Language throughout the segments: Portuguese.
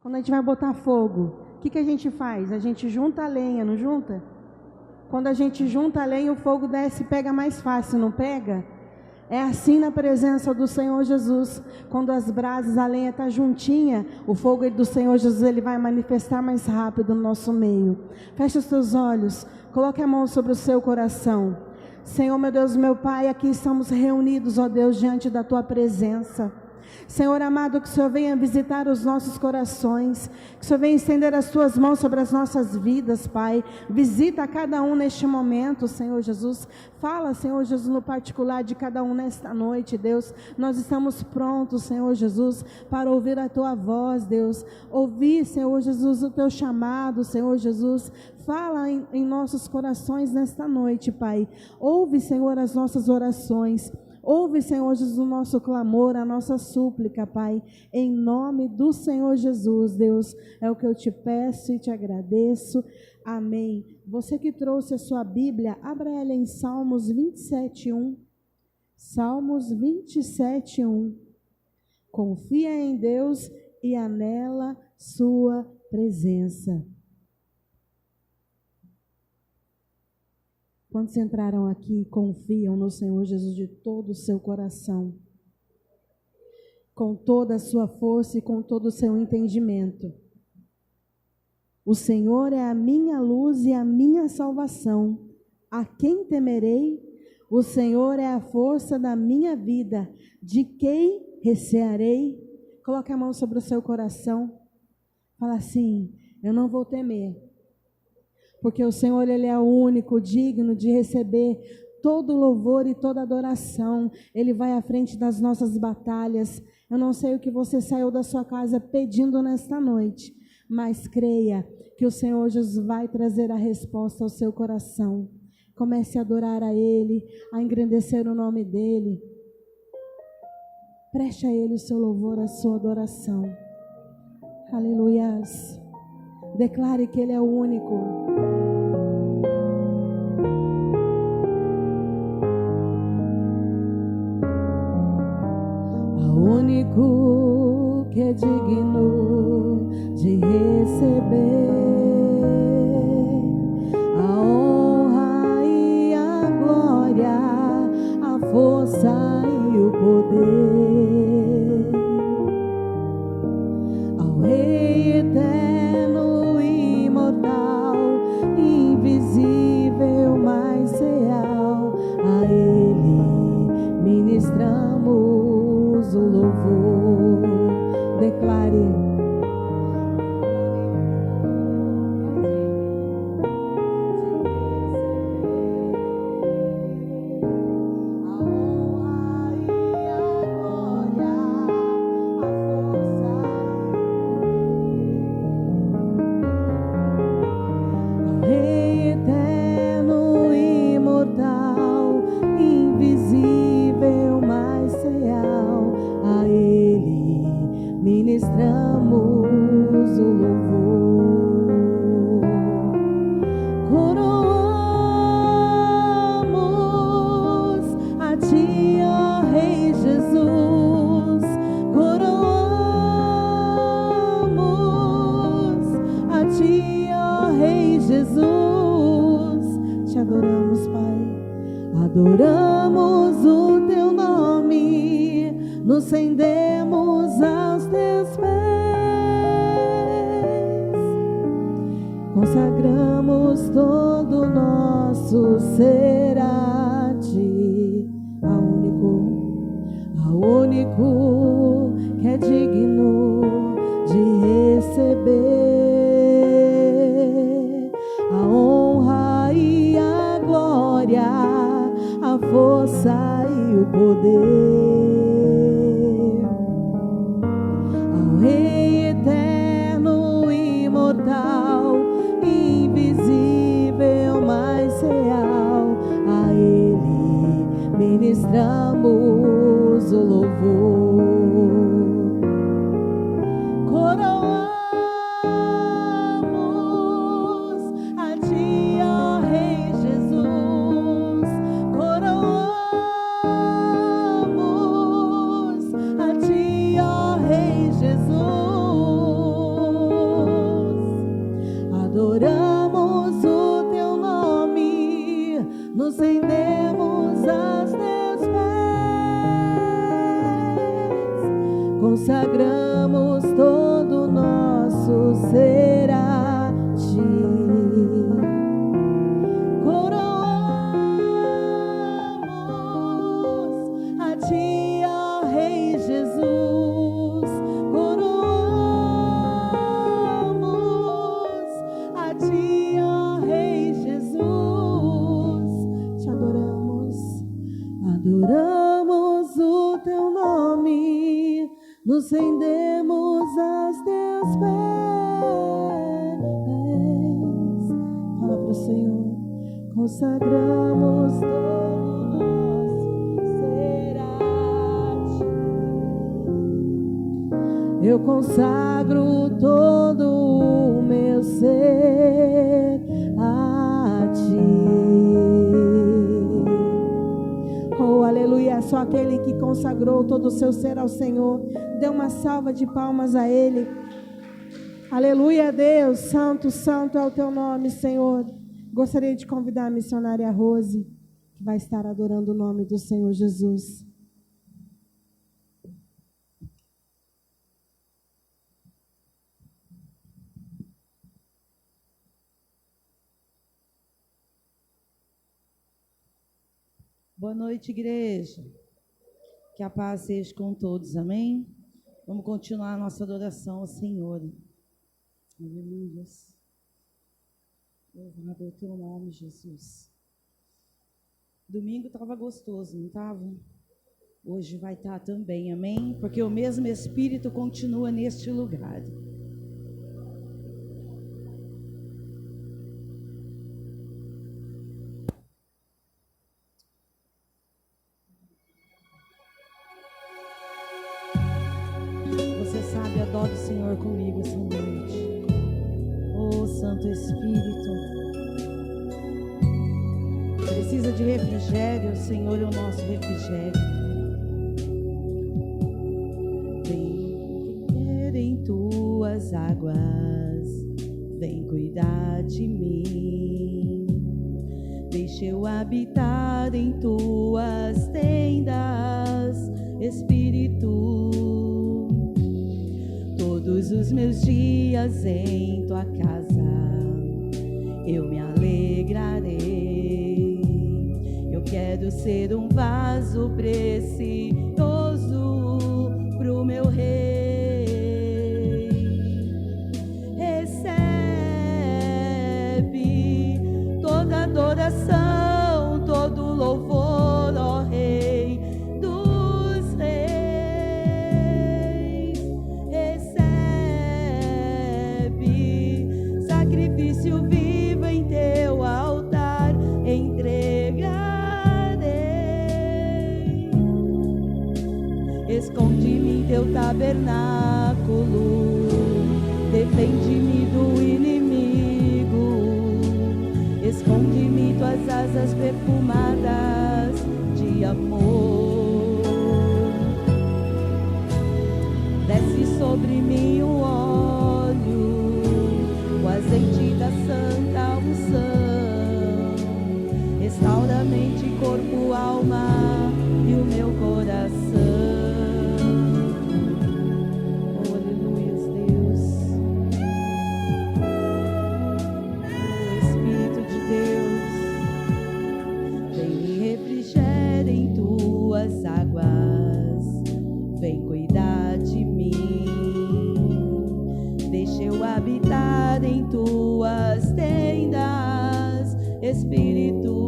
Quando a gente vai botar fogo, o que a gente faz? A gente junta a lenha, não junta? Quando a gente junta a lenha, o fogo desce e pega mais fácil, não pega? É assim na presença do Senhor Jesus. Quando as brasas, a lenha está juntinha, o fogo do Senhor Jesus, ele vai manifestar mais rápido no nosso meio. Feche os teus olhos, coloque a mão sobre o seu coração. Senhor, meu Deus, meu Pai, aqui estamos reunidos, ó Deus, diante da Tua presença. Senhor amado, que o Senhor venha visitar os nossos corações, que o Senhor venha estender as Tuas mãos sobre as nossas vidas, Pai. Visita cada um neste momento, Senhor Jesus. Fala, Senhor Jesus, no particular de cada um nesta noite, Deus. Nós estamos prontos, Senhor Jesus, para ouvir a Tua voz, Deus. Ouvir, Senhor Jesus, o Teu chamado, Senhor Jesus. Fala em nossos corações nesta noite, Pai. Ouve, Senhor, as nossas orações. Ouve, Senhor Jesus, o nosso clamor, a nossa súplica, Pai, em nome do Senhor Jesus, Deus, é o que eu te peço e te agradeço, amém. Você que trouxe a sua Bíblia, abra ela em Salmos 27:1, Salmos 27:1, confia em Deus e anela sua presença. Quantos entraram aqui e confiam no Senhor Jesus de todo o seu coração, com toda a sua força e com todo o seu entendimento? O Senhor é a minha luz e a minha salvação. A quem temerei? O Senhor é a força da minha vida. De quem recearei? Coloque a mão sobre o seu coração. Fala assim: eu não vou temer. Porque o Senhor, Ele é o único digno de receber todo louvor e toda adoração. Ele vai à frente das nossas batalhas. Eu não sei o que você saiu da sua casa pedindo nesta noite, mas creia que o Senhor Jesus vai trazer a resposta ao seu coração. Comece a adorar a Ele, a engrandecer o nome dEle. Preste a Ele o seu louvor, a sua adoração. Aleluias. Declare que Ele é o único. O único que é digno de receber a honra e a glória, a força e o poder. Ao Rei eterno, imortal, invisível, mas real, a Ele ministramos o louvor. Declare. Ministramos o louvor, coroamos a Ti, ó Rei Jesus, coroamos a Ti, ó Rei Jesus. Te adoramos, Pai, adoramos o Teu nome, nos rendemos aos Teus pés, consagramos todo o nosso ser a Ti, ao único que é digno de receber a honra e a glória, a força e o poder. Rei eterno, imortal, invisível, mas real, a Ele nos rendemos aos teus pés. Fala para o Senhor. Consagramos todo nosso ser a ti. Eu consagro todo o meu ser a ti. Oh, aleluia. Só aquele que consagrou todo o seu ser ao Senhor. Dê uma salva de palmas a Ele. Aleluia, Deus. Santo, santo é o teu nome, Senhor. Gostaria de convidar a missionária Rose, que vai estar adorando o nome do Senhor Jesus. Boa noite, igreja. Que a paz seja com todos, amém? Vamos continuar a nossa adoração ao Senhor. Aleluia. Louvado é o teu nome, Jesus. Domingo estava gostoso, não estava? Hoje vai estar também, amém? Porque o mesmo Espírito continua neste lugar. Você sabe, adora o Senhor comigo essa noite. Oh, Santo Espírito. Precisa de refrigério, o Senhor é o nosso refrigério. Vem viver em tuas águas, vem cuidar de mim. Deixa eu habitar em tuas tendas, Espírito. Todos os meus dias em tua casa eu me alegrarei. Eu quero ser um vaso precioso pro meu rei. Recebe toda adoração, todo louvor, ó Rei dos reis. Recebe sacrifício vivo em teu altar, entregarei. Esconde-me em teu tabernáculo, defende-me do inimigo. Esconde-me tuas asas perfumadas de amor. Desce sobre mim o óleo, o azeite da santa unção. Restaura mente, corpo, alma e o meu coração. Oh, aleluia, Deus. Oh, Espírito de Deus, vem me refrigera em tuas águas, vem cuidar de mim. Deixa eu habitar em tuas tendas, Espírito.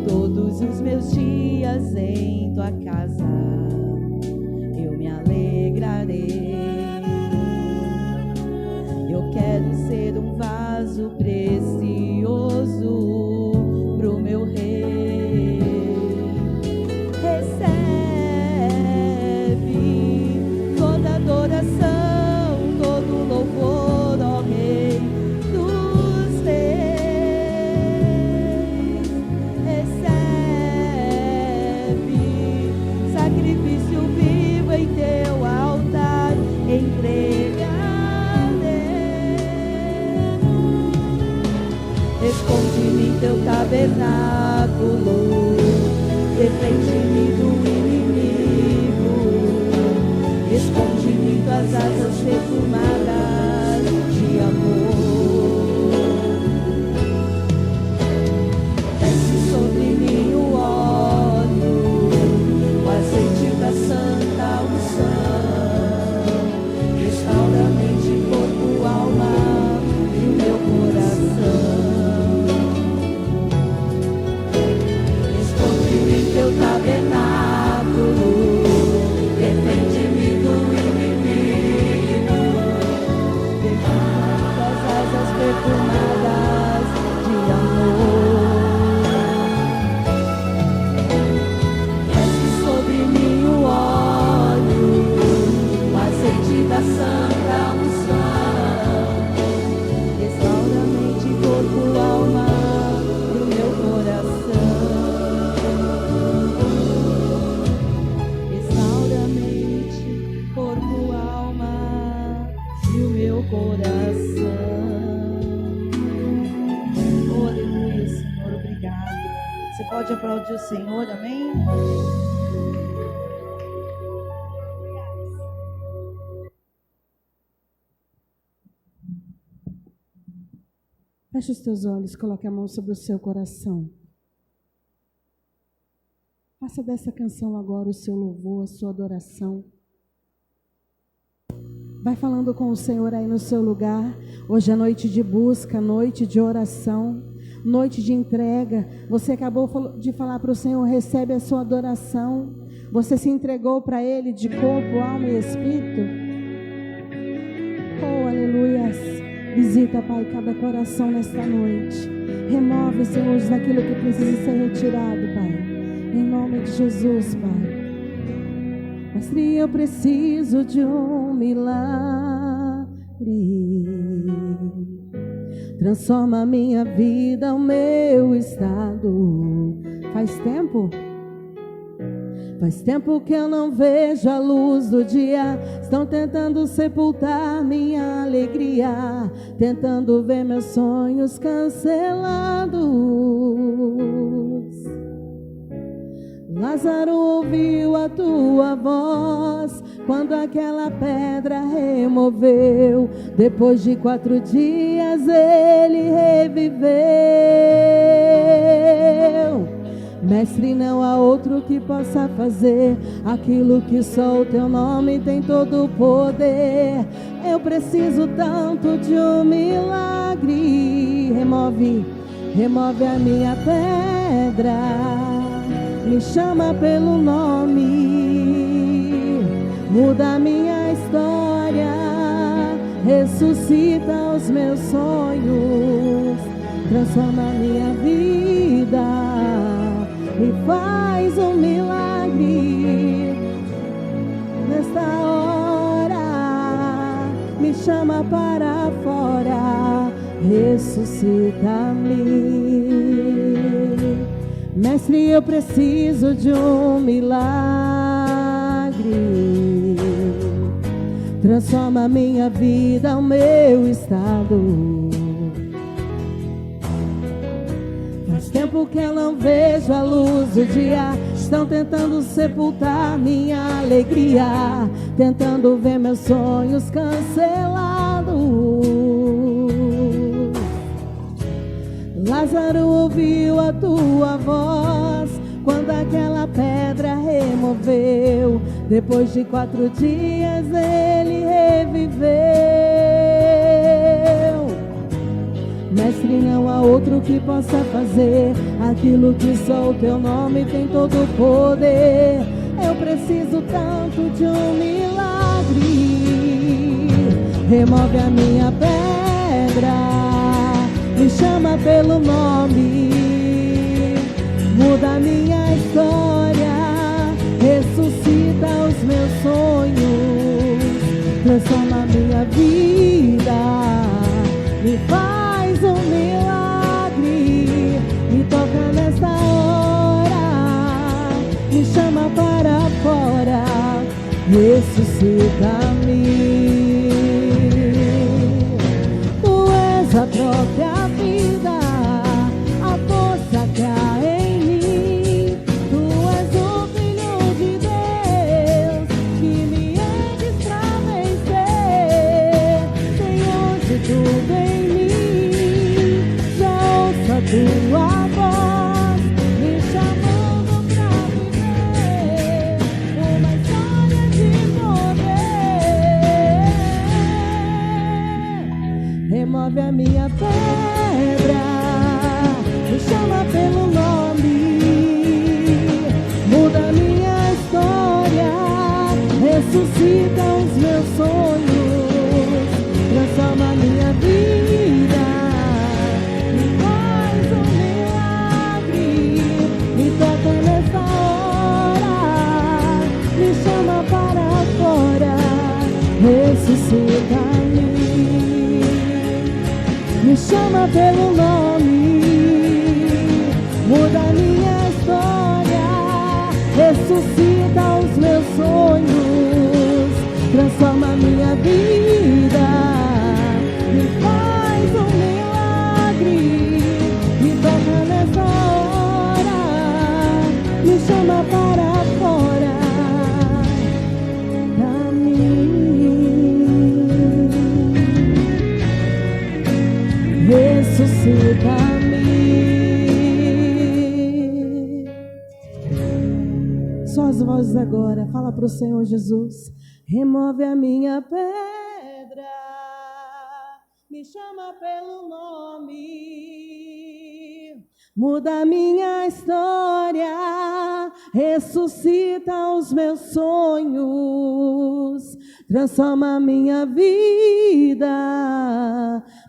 Todos os meus dias em tua casa eu me alegrarei. Eu quero ser um vaso precioso pro meu rei. Recebe toda adoração, todo louvor, ó Rei dos reis. Recebe sacrifício vivo em teu altar, entregarei. Esconde-me em teu tabernáculo, defende-me do inimigo. Esconde-me em tuas asas perfumadas de amor. Desce sobre mim o óleo, o azeite da santa unção. Restaura mente, corpo, alma e o meu coração. Esconde-me em teu tabernáculo, coração. Oh, aleluia, Senhor, obrigado. Você pode aplaudir o Senhor, amém? Feche os teus olhos, coloque a mão sobre o seu coração. Faça dessa canção agora o seu louvor, a sua adoração. Vai falando com o Senhor aí no seu lugar. Hoje é noite de busca, noite de oração, noite de entrega. Você acabou de falar para o Senhor, recebe a sua adoração. Você se entregou para Ele de corpo, alma e espírito. Oh, aleluias. Visita, Pai, cada coração nesta noite. Remove, Senhor, daquilo que precisa ser retirado, Pai. Em nome de Jesus, Pai. Mestre, eu preciso de um milagre. Transforma a minha vida, o meu estado. Faz tempo que eu não vejo a luz do dia. Estão tentando sepultar minha alegria, tentando ver meus sonhos cancelados. Lázaro ouviu a tua voz quando aquela pedra removeu. Depois de 4 dias ele reviveu. Mestre, não há outro que possa fazer aquilo que só o teu nome tem todo o poder. Eu preciso tanto de um milagre. Remove a minha pedra. Me chama pelo nome, muda a minha história, ressuscita os meus sonhos, transforma a minha vida, me faz um milagre. Nesta hora, me chama para fora, ressuscita-me. Mestre, eu preciso de um milagre. Transforma a minha vida, o meu estado. Faz tempo que eu não vejo a luz do dia. Estão tentando sepultar minha alegria, tentando ver meus sonhos cancelados. Lázaro ouviu a tua voz quando aquela pedra removeu. Depois de 4 dias ele reviveu. Mestre, não há outro que possa fazer aquilo que só o teu nome tem todo o poder. Eu preciso tanto de um milagre. Remove a minha pedra, me chama pelo nome, muda a minha história, ressuscita os meus sonhos, transforma a minha vida, me faz um milagre, me toca nesta hora, me chama para fora, ressuscita-me. Tu és a própria vida, a força que há em mim. Tu és o Filho de Deus que me enches pra vencer. Senhor de tudo em mim, já ouço a tua voz me chamando pra viver uma história de poder. Remove a minha pedra, me chama pelo nome, muda a minha história, ressuscita os meus sonhos, transforma a minha vida, me faz um milagre, me toca nessa hora, me chama para fora, ressuscita-me. Me chama pelo nome, muda a minha história, ressuscita os meus sonhos, transforma a minha vida, ressuscita-me. Só as vozes agora, fala para o Senhor Jesus: remove a minha pedra, me chama pelo nome, muda a minha história, ressuscita os meus sonhos, transforma a minha vida,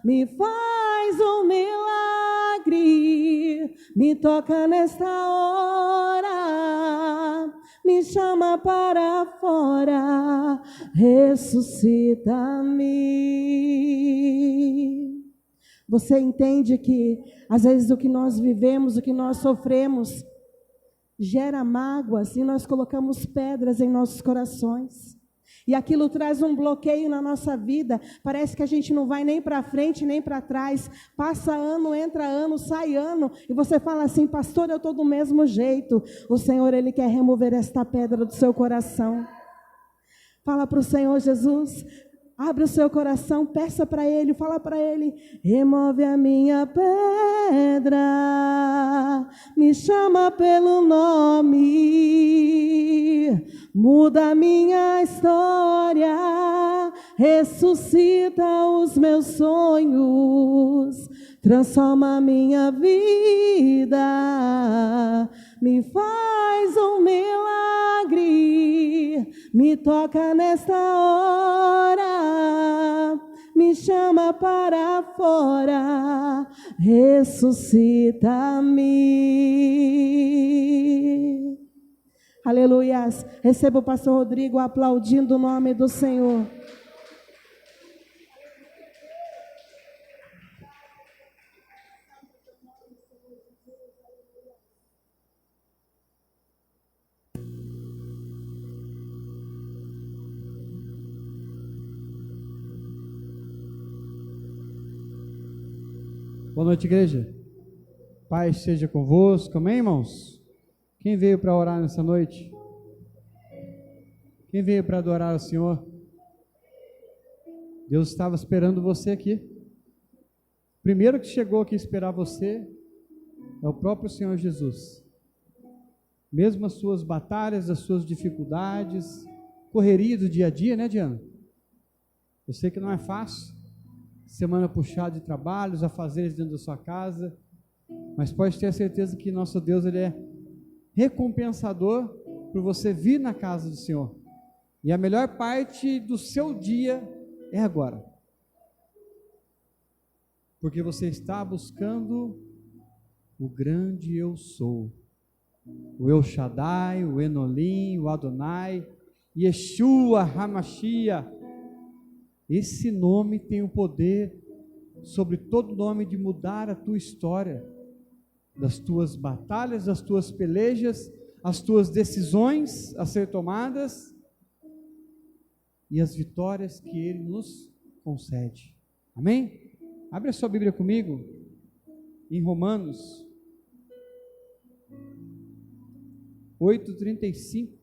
me faz um milagre, me toca nesta hora, me chama para fora, ressuscita-me. Você entende que às vezes o que nós vivemos, o que nós sofremos, gera mágoas e nós colocamos pedras em nossos corações. E aquilo traz um bloqueio na nossa vida. Parece que a gente não vai nem para frente, nem para trás. Passa ano, entra ano, sai ano. E você fala assim: pastor, eu estou do mesmo jeito. O Senhor, Ele quer remover esta pedra do seu coração. Fala para o Senhor Jesus. Abre o seu coração, peça para Ele, fala para Ele: remove a minha pedra, me chama pelo nome, muda a minha história, ressuscita os meus sonhos, transforma a minha vida, me faz um milagre, me toca nesta hora, me chama para fora, ressuscita-me. Aleluias. Receba o pastor Rodrigo aplaudindo o nome do Senhor. Boa noite, igreja. Paz seja convosco, amém, irmãos? Quem veio para orar nessa noite? Quem veio para adorar o Senhor? Deus estava esperando você aqui. Primeiro que chegou aqui esperar você é o próprio Senhor Jesus. Mesmo as suas batalhas, as suas dificuldades, correria do dia a dia, né, Diana? Eu sei que não é fácil. Semana puxada de trabalhos, afazeres dentro da sua casa, mas pode ter a certeza que nosso Deus, Ele é recompensador por você vir na casa do Senhor, e a melhor parte do seu dia é agora, porque você está buscando o grande Eu Sou, o El Shaddai, o Enolim, o Adonai, Yeshua HaMashiach. Esse nome tem o poder sobre todo nome de mudar a tua história, das tuas batalhas, das tuas pelejas, as tuas decisões a ser tomadas e as vitórias que Ele nos concede. Amém? Abre a sua Bíblia comigo em Romanos 8:35.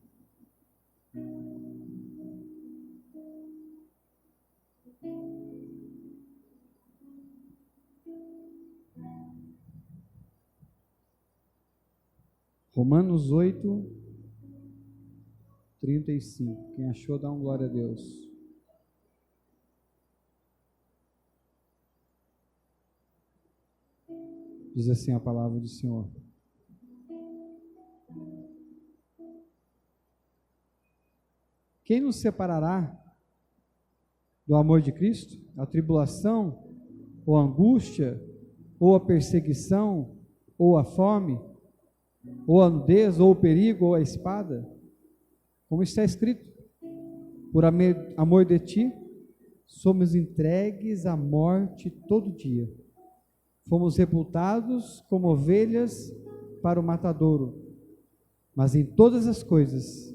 Romanos 8:35. Quem achou, dá um glória a Deus. Diz assim a palavra do Senhor: quem nos separará do amor de Cristo? A tribulação, ou a angústia, ou a perseguição, ou a fome, ou a nudez, ou o perigo, ou a espada? Como está escrito: por amor de ti, somos entregues à morte todo dia. Fomos sepultados como ovelhas para o matadouro. Mas em todas as coisas,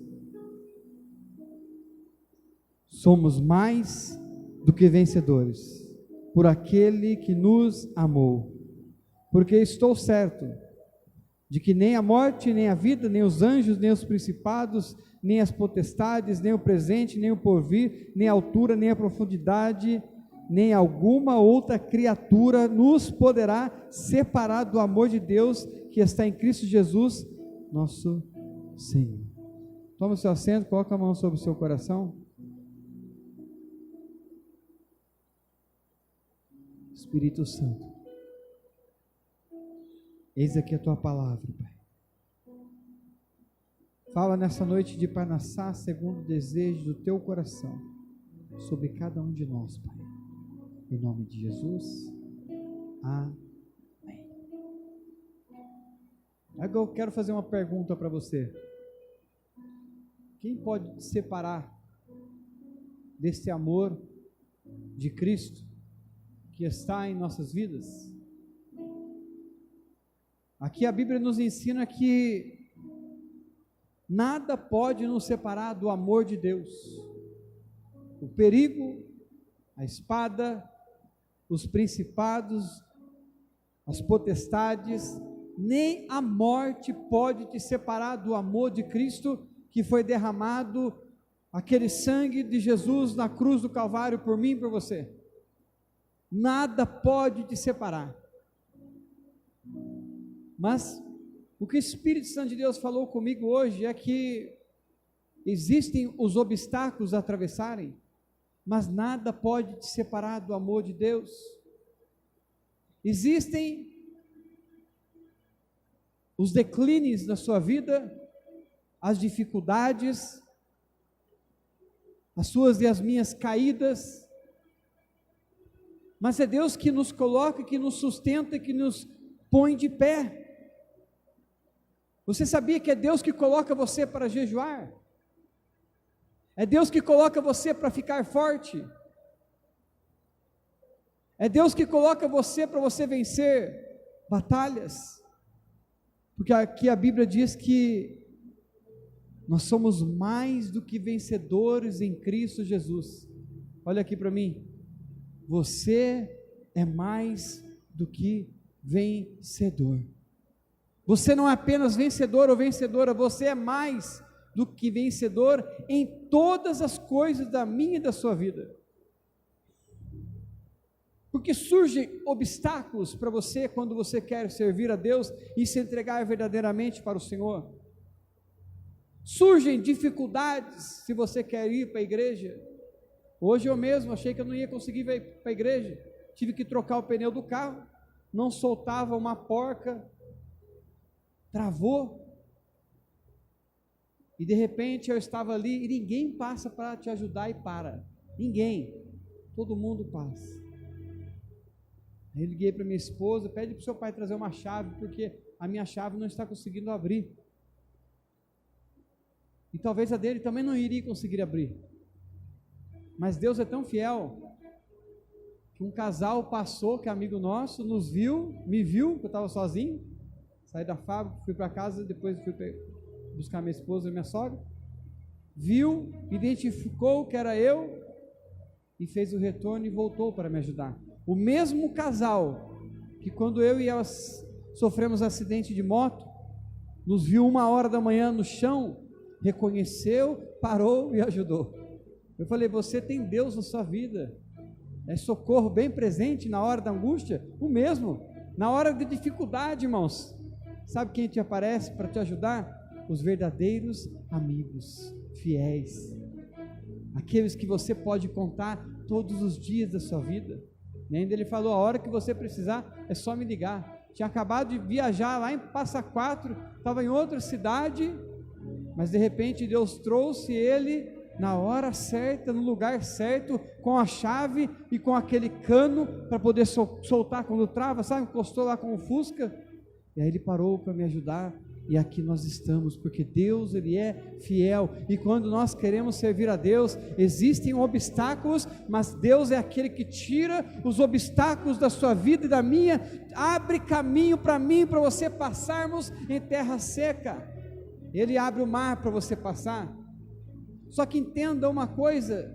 somos mais do que vencedores, por aquele que nos amou. Porque estou certo de que nem a morte, nem a vida, nem os anjos, nem os principados, nem as potestades, nem o presente, nem o porvir, nem a altura, nem a profundidade, nem alguma outra criatura nos poderá separar do amor de Deus que está em Cristo Jesus, nosso Senhor. Toma o seu assento, coloca a mão sobre o seu coração. Espírito Santo, eis aqui a tua palavra, Pai. Fala nessa noite de Parnassá segundo o desejo do teu coração sobre cada um de nós, Pai. Em nome de Jesus. Amém. Agora eu quero fazer uma pergunta para você. Quem pode te separar desse amor de Cristo que está em nossas vidas? Aqui a Bíblia nos ensina que nada pode nos separar do amor de Deus. O perigo, a espada, os principados, as potestades, nem a morte pode te separar do amor de Cristo que foi derramado, aquele sangue de Jesus na cruz do Calvário por mim e por você. Nada pode te separar. Mas o que o Espírito Santo de Deus falou comigo hoje é que existem os obstáculos a atravessarem, mas nada pode te separar do amor de Deus. Existem os declínios da sua vida, as dificuldades, as suas e as minhas caídas, mas é Deus que nos coloca, que nos sustenta, que nos põe de pé. Você sabia que é Deus que coloca você para jejuar? É Deus que coloca você para ficar forte? É Deus que coloca você para você vencer batalhas? Porque aqui a Bíblia diz que nós somos mais do que vencedores em Cristo Jesus. Olha aqui para mim. Você é mais do que vencedor. Você não é apenas vencedor ou vencedora, você é mais do que vencedor em todas as coisas da minha e da sua vida. Porque surgem obstáculos para você quando você quer servir a Deus e se entregar verdadeiramente para o Senhor. Surgem dificuldades se você quer ir para a igreja. Hoje eu mesmo achei que eu não ia conseguir ir para a igreja. Tive que trocar o pneu do carro, não soltava uma porca, travou. E de repente eu estava ali e ninguém passa para te ajudar e para. Ninguém. Todo mundo passa. Aí eu liguei para minha esposa, pede para o seu pai trazer uma chave, porque a minha chave não está conseguindo abrir. E talvez a dele também não iria conseguir abrir. Mas Deus é tão fiel, que um casal passou, que é amigo nosso, nos viu, me viu, que eu estava sozinho, saí da fábrica, fui para casa, depois fui buscar minha esposa e minha sogra, viu, identificou que era eu, e fez o retorno e voltou para me ajudar. O mesmo casal, que quando eu e ela sofremos acidente de moto, nos viu 1h da manhã no chão, reconheceu, parou e ajudou. Eu falei, você tem Deus na sua vida, é socorro bem presente na hora da angústia, o mesmo, na hora de dificuldade, irmãos, sabe quem te aparece para te ajudar? Os verdadeiros amigos, fiéis, aqueles que você pode contar todos os dias da sua vida. E ainda ele falou, a hora que você precisar, é só me ligar. Tinha acabado de viajar lá em Passa Quatro, estava em outra cidade, mas de repente Deus trouxe ele na hora certa, no lugar certo, com a chave e com aquele cano para poder soltar quando trava, sabe? Encostou lá com o Fusca, e aí ele parou para me ajudar, e aqui nós estamos, porque Deus, Ele é fiel, e quando nós queremos servir a Deus, existem obstáculos, mas Deus é aquele que tira os obstáculos da sua vida e da minha, abre caminho para mim, para você passarmos em terra seca, Ele abre o mar para você passar. Só que entenda uma coisa,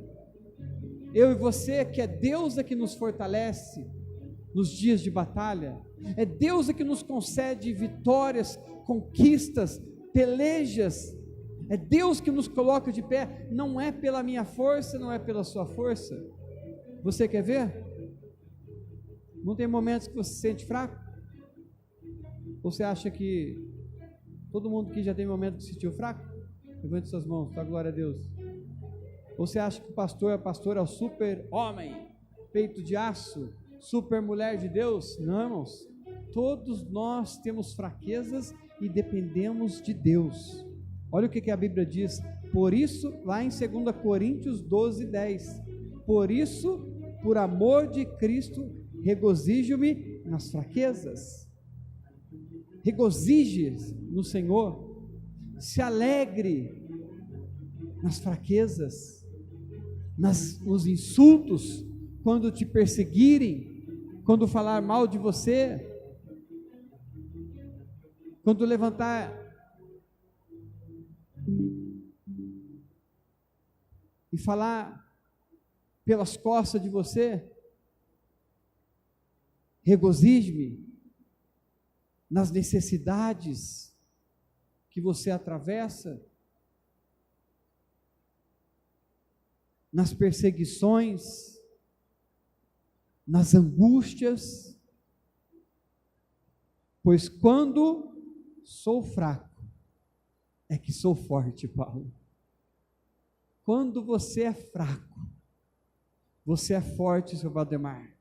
eu e você, que é Deus é que nos fortalece nos dias de batalha, é Deus é que nos concede vitórias, conquistas, pelejas, é Deus que nos coloca de pé, não é pela minha força, não é pela sua força. Você quer ver? Não tem momentos que você se sente fraco? Ou você acha que todo mundo que já tem momento que se sentiu fraco? Levante suas mãos, dá glória a Deus. Ou você acha que a pastora é o super homem, peito de aço, super mulher de Deus? Não, irmãos. Todos nós temos fraquezas e dependemos de Deus. Olha o que a Bíblia diz. Por isso, lá em 2 Coríntios 12:10, por isso, por amor de Cristo, regozijo-me nas fraquezas. Regozije no Senhor, se alegre nas fraquezas, nos insultos, quando te perseguirem, quando falar mal de você, quando levantar e falar pelas costas de você. Regozije-me nas necessidades que você atravessa, nas perseguições, nas angústias, pois quando sou fraco, é que sou forte, Paulo. Quando você é fraco, você é forte, seu Valdemar.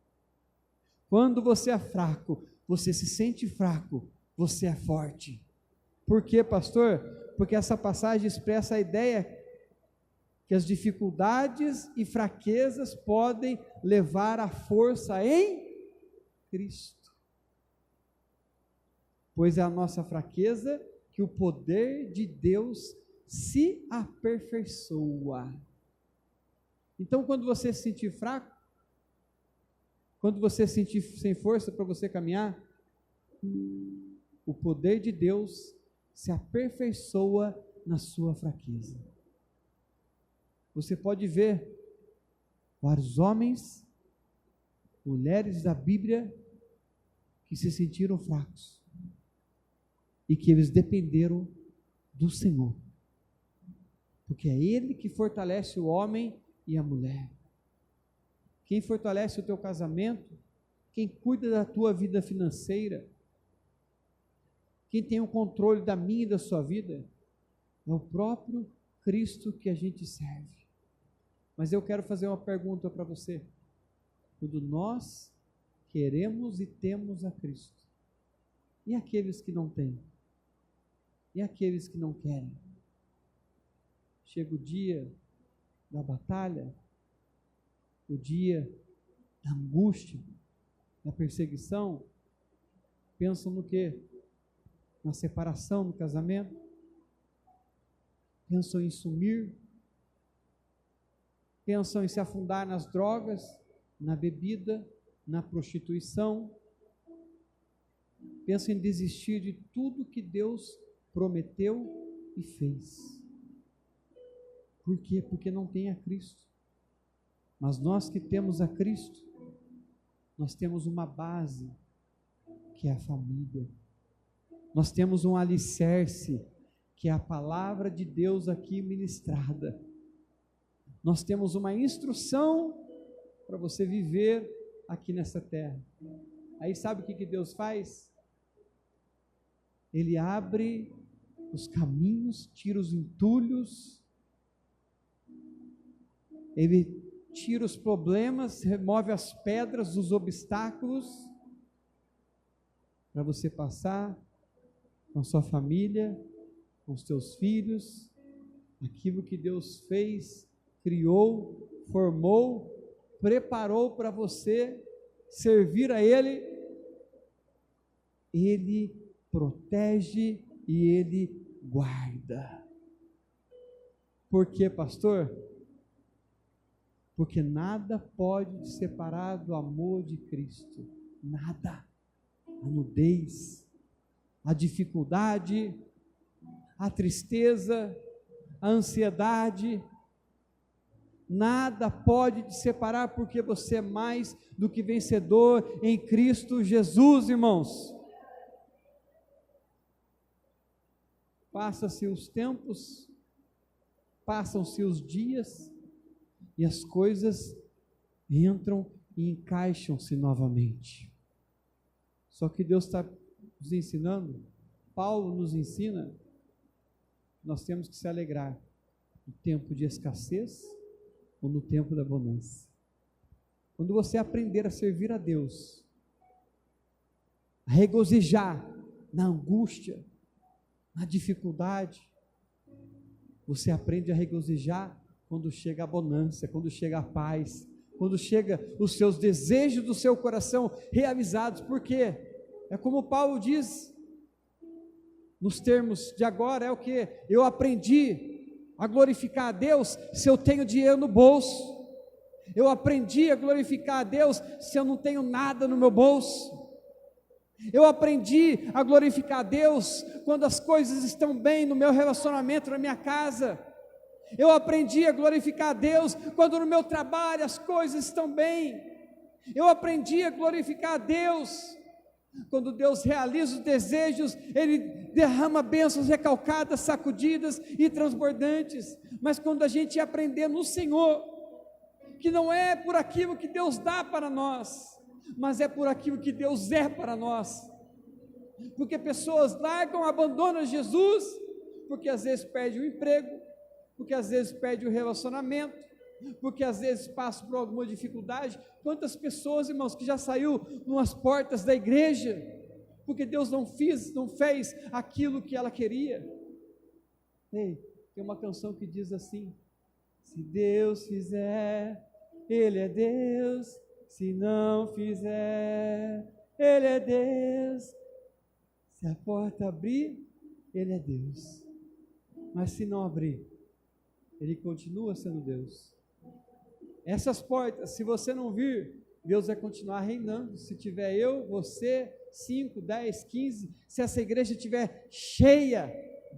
Quando você é fraco, você se sente fraco, você é forte. Por quê, pastor? Porque essa passagem expressa a ideia que as dificuldades e fraquezas podem levar à força em Cristo. Pois é a nossa fraqueza que o poder de Deus se aperfeiçoa. Então, quando você se sentir fraco, quando você se sentir sem força para você caminhar, o poder de Deus se aperfeiçoa na sua fraqueza. Você pode ver vários homens, mulheres da Bíblia que se sentiram fracos e que eles dependeram do Senhor, porque é Ele que fortalece o homem e a mulher. Quem fortalece o teu casamento, quem cuida da tua vida financeira, quem tem o controle da minha e da sua vida, é o próprio Cristo que a gente serve. Mas eu quero fazer uma pergunta para você. Quando nós queremos e temos a Cristo, e aqueles que não têm? E aqueles que não querem? Chega o dia da batalha, o dia da angústia, da perseguição, pensam no quê? Na separação, no casamento, pensam em sumir, pensam em se afundar nas drogas, na bebida, na prostituição, pensam em desistir de tudo que Deus prometeu e fez. Por quê? Porque não tem a Cristo. Mas nós que temos a Cristo, nós temos uma base, que é a família. Nós temos um alicerce, que é a palavra de Deus aqui ministrada. Nós temos uma instrução para você viver aqui nessa terra. Aí sabe o que Deus faz? Ele abre os caminhos, tira os entulhos, Ele tira os problemas, remove as pedras, os obstáculos, para você passar com a sua família, com os teus filhos, aquilo que Deus fez, criou, formou, preparou para você servir a Ele. Ele protege e Ele guarda. Por quê, pastor? Porque nada pode te separar do amor de Cristo, nada. A nudez, a dificuldade, a tristeza, a ansiedade, nada pode te separar, porque você é mais do que vencedor em Cristo Jesus, irmãos. Passam-se os tempos, passam-se os dias, e as coisas entram e encaixam-se novamente. Só que Deus está nos ensinando, Paulo nos ensina, nós temos que se alegrar no tempo de escassez ou no tempo da bonança. Quando você aprender a servir a Deus, a regozijar na angústia, na dificuldade, você aprende a regozijar quando chega a bonança, quando chega a paz, quando chega os seus desejos do seu coração realizados. Por quê? É como Paulo diz, nos termos de agora, é o que? Eu aprendi a glorificar a Deus se eu tenho dinheiro no bolso. Eu aprendi a glorificar a Deus se eu não tenho nada no meu bolso. Eu aprendi a glorificar a Deus quando as coisas estão bem no meu relacionamento, na minha casa. Eu aprendi a glorificar a Deus quando no meu trabalho as coisas estão bem. Eu aprendi a glorificar a Deus quando Deus realiza os desejos, Ele derrama bênçãos recalcadas, sacudidas e transbordantes. Mas quando a gente aprender no Senhor, que não é por aquilo que Deus dá para nós, mas é por aquilo que Deus é para nós. Porque pessoas largam, abandonam Jesus, porque às vezes perde o emprego, porque às vezes perde o relacionamento, porque às vezes passa por alguma dificuldade. Quantas pessoas, irmãos, que já saiu numas portas da igreja, porque Deus não fez aquilo que ela queria. Ei, tem uma canção que diz assim: se Deus fizer, Ele é Deus, se não fizer, Ele é Deus, se a porta abrir, Ele é Deus, mas se não abrir, Ele continua sendo Deus. Essas portas, se você não vir, Deus vai continuar reinando. Se tiver eu, você, 5, 10, 15, se essa igreja estiver cheia,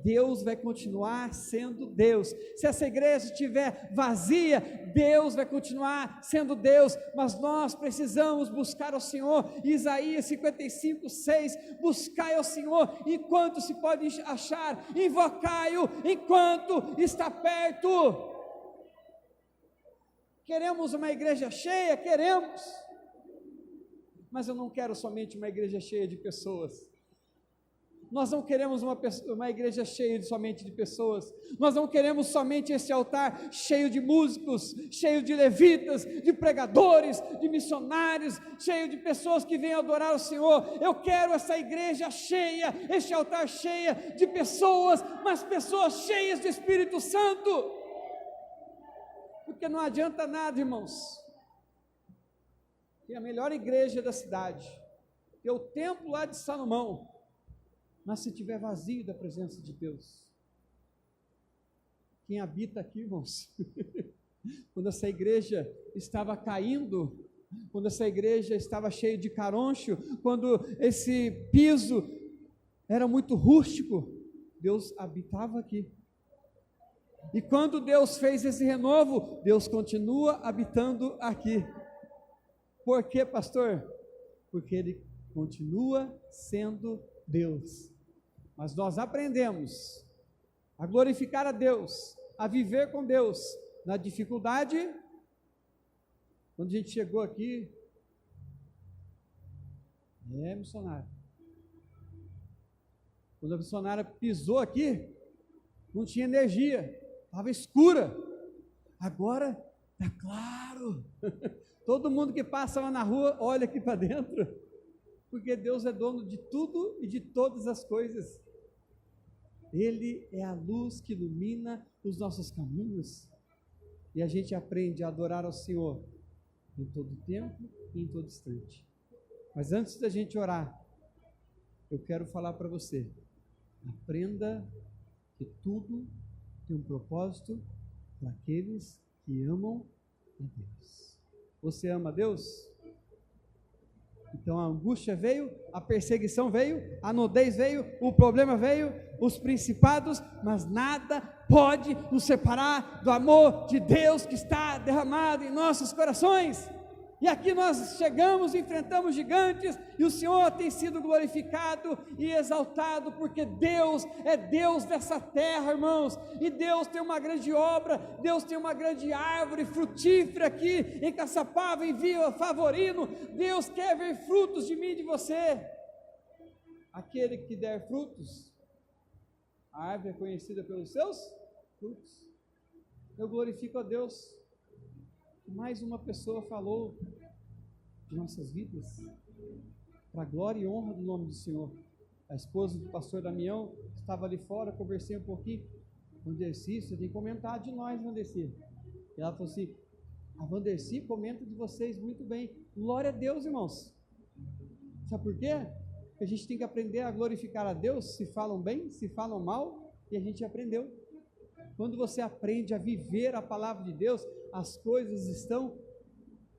Deus vai continuar sendo Deus. Se essa igreja estiver vazia, Deus vai continuar sendo Deus. Mas nós precisamos buscar ao Senhor. Isaías 55, 6, buscai ao Senhor enquanto se pode achar, invocai-o enquanto está perto. Queremos uma igreja cheia? Queremos, mas eu não quero somente uma igreja cheia de pessoas. Nós não queremos uma igreja cheia somente de pessoas. Nós não queremos somente esse altar cheio de músicos, cheio de levitas, de pregadores, de missionários, cheio de pessoas que vêm adorar o Senhor. Eu quero essa igreja cheia, este altar cheia de pessoas, mas pessoas cheias do Espírito Santo. Porque não adianta nada, irmãos, ter a melhor igreja da cidade, ter o templo lá de Salomão, mas se estiver vazio da presença de Deus. Quem habita aqui, irmãos, quando essa igreja estava caindo, quando essa igreja estava cheia de caroncho, quando esse piso era muito rústico, Deus habitava aqui. E quando Deus fez esse renovo, Deus continua habitando aqui. Por quê, pastor? Porque Ele continua sendo Deus. Mas nós aprendemos a glorificar a Deus, a viver com Deus na dificuldade. Quando a gente chegou aqui, missionário, quando a missionária pisou aqui, não tinha energia, estava escura. Agora está claro. Todo mundo que passa lá na rua olha aqui para dentro, porque Deus é dono de tudo e de todas as coisas. Ele é a luz que ilumina os nossos caminhos, e a gente aprende a adorar ao Senhor em todo tempo e em todo instante. Mas antes da gente orar, eu quero falar para você: aprenda que tudo tem um propósito para aqueles que amam a Deus. Você ama a Deus? Então a angústia veio, a perseguição veio, a nudez veio, o problema veio, os principados, mas nada pode nos separar do amor de Deus que está derramado em nossos corações. E aqui nós chegamos, enfrentamos gigantes, e o Senhor tem sido glorificado e exaltado, porque Deus é Deus dessa terra, irmãos, e Deus tem uma grande obra, Deus tem uma grande árvore frutífera aqui em Caçapava, em Vila Favorino. Deus quer ver frutos de mim e de você. aquele que der frutos, a árvore é conhecida pelos seus frutos. Eu glorifico a Deus que mais uma pessoa falou de nossas vidas, para a glória e honra do nome do Senhor. A esposa do pastor Damião estava ali fora, conversei um pouquinho. Vanderci, você tem que comentar de nós, Vanderci. E ela falou assim: a Vanderci comenta de vocês muito bem. Glória a Deus, irmãos. Sabe por quê? Porque a gente tem que aprender a glorificar a Deus, se falam bem, se falam mal, e a gente aprendeu. Quando você aprende a viver a palavra de Deus, as coisas estão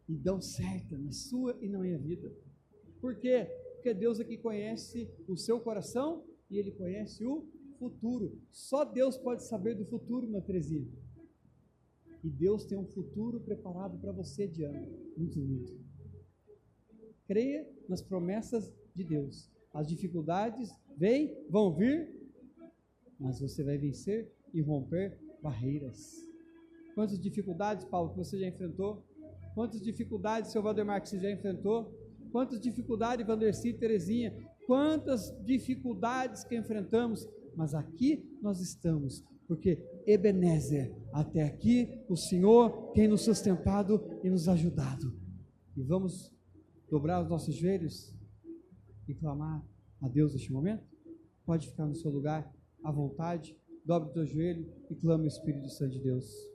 e dão certo na sua e na minha vida. Por quê? Porque Deus aqui conhece o seu coração e Ele conhece o futuro. Só Deus pode saber do futuro, minha Terezinha. E Deus tem um futuro preparado para você, Diana. Muito lindo. Creia nas promessas de Deus. As dificuldades vão vir, mas você vai vencer e romper barreiras. Quantas dificuldades, Paulo, que você já enfrentou? Quantas dificuldades, seu Valdemar, que você já enfrentou? Quantas dificuldades, Vanderci, Terezinha? Quantas dificuldades que enfrentamos? Mas aqui nós estamos, porque Ebenezer, até aqui o Senhor tem nos sustentado e nos ajudado. E vamos dobrar os nossos joelhos e clamar a Deus neste momento? Pode ficar no seu lugar, à vontade, dobre o teu joelho e clame o Espírito Santo de Deus.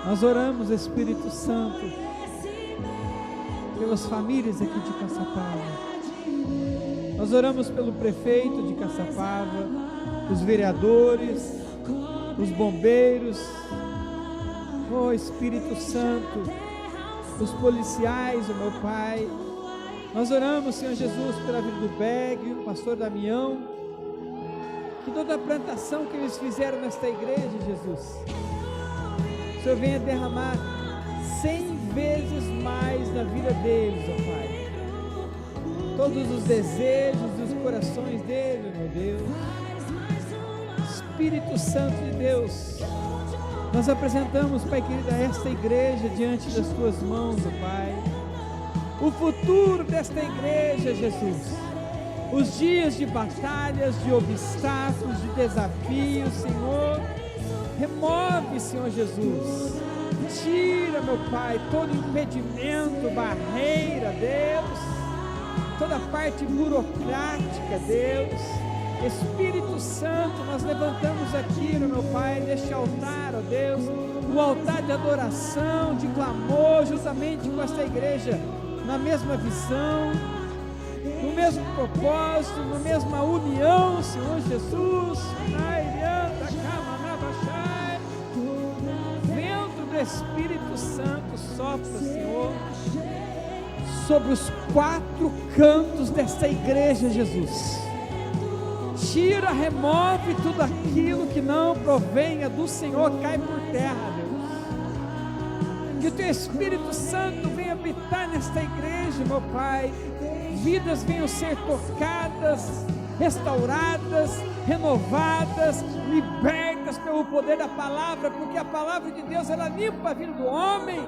Nós oramos, Espírito Santo, pelas famílias aqui de Caçapava. Nós oramos pelo prefeito de Caçapava, os vereadores, os bombeiros, oh Espírito Santo, os policiais, o meu Pai. Nós oramos, Senhor Jesus, pela vida do Beg, o pastor Damião, que toda a plantação que eles fizeram nesta igreja, Jesus, o Senhor venha derramar 100 vezes mais na vida deles, ó Pai. Todos os desejos dos corações deles, meu Deus. Espírito Santo de Deus, nós apresentamos, Pai querido, esta igreja diante das Tuas mãos, ó Pai. O futuro desta igreja, Jesus. Os dias de batalhas, de obstáculos, de desafios, Senhor. Remove, Senhor Jesus, tira, meu Pai, todo impedimento, barreira, Deus, toda parte burocrática, Deus. Espírito Santo, nós levantamos aqui, meu Pai, neste altar, ó Deus, o altar de adoração, de clamor, juntamente com esta igreja, na mesma visão, no mesmo propósito, na mesma união, Senhor Jesus. Vento do Espírito Santo sopra, Senhor, sobre os 4 cantos desta igreja, Jesus. Tira, remove tudo aquilo que não provenha do Senhor, cai por terra, Deus. Que o Teu Espírito Santo venha habitar nesta igreja, meu Pai. Vidas venham ser tocadas, restauradas, renovadas, libertas pelo poder da palavra, porque a palavra de Deus, ela limpa a vida do homem.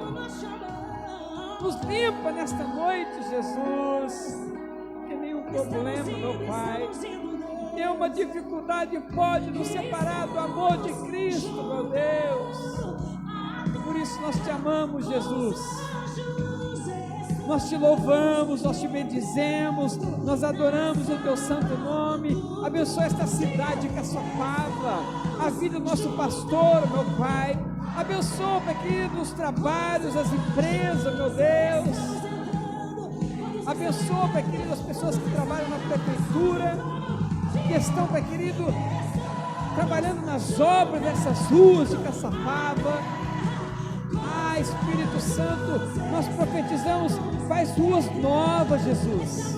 Nos limpa nesta noite, Jesus. Que nenhum problema, meu Pai, Nenhuma dificuldade pode nos separar do amor de Cristo, meu Deus. Por isso nós te amamos, Jesus. Nós te louvamos, nós te bendizemos, nós adoramos o teu santo nome. Abençoa esta cidade de Caçapava, a vida do nosso pastor, meu Pai. Abençoa, Pai querido, os trabalhos, as empresas, meu Deus. Abençoa, Pai querido, as pessoas que trabalham na prefeitura, que estão, Pai querido, trabalhando nas obras dessas ruas de Caçapava. Espírito Santo, nós profetizamos, faz ruas novas, Jesus.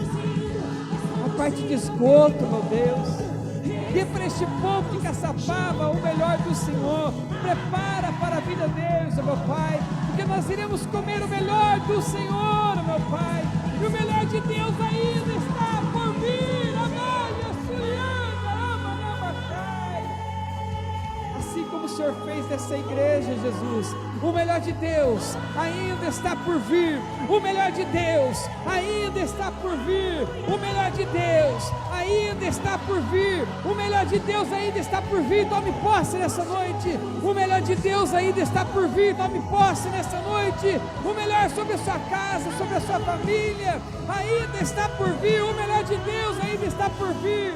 A parte de esgoto, meu Deus. Dê para este povo de Caçapava o melhor do Senhor. Prepara para a vida deles, meu Pai, porque nós iremos comer o melhor do Senhor, meu Pai. E o melhor de Deus ainda está por vir. Assim como o Senhor fez dessa igreja, Jesus, o melhor de Deus ainda está por vir. O melhor de Deus ainda está por vir. O melhor de Deus ainda está por vir. O melhor de Deus ainda está por vir. Tome posse nessa noite. O melhor de Deus ainda está por vir. Tome posse nessa noite. O melhor sobre a sua casa, sobre a sua família, ainda está por vir. O melhor de Deus ainda está por vir.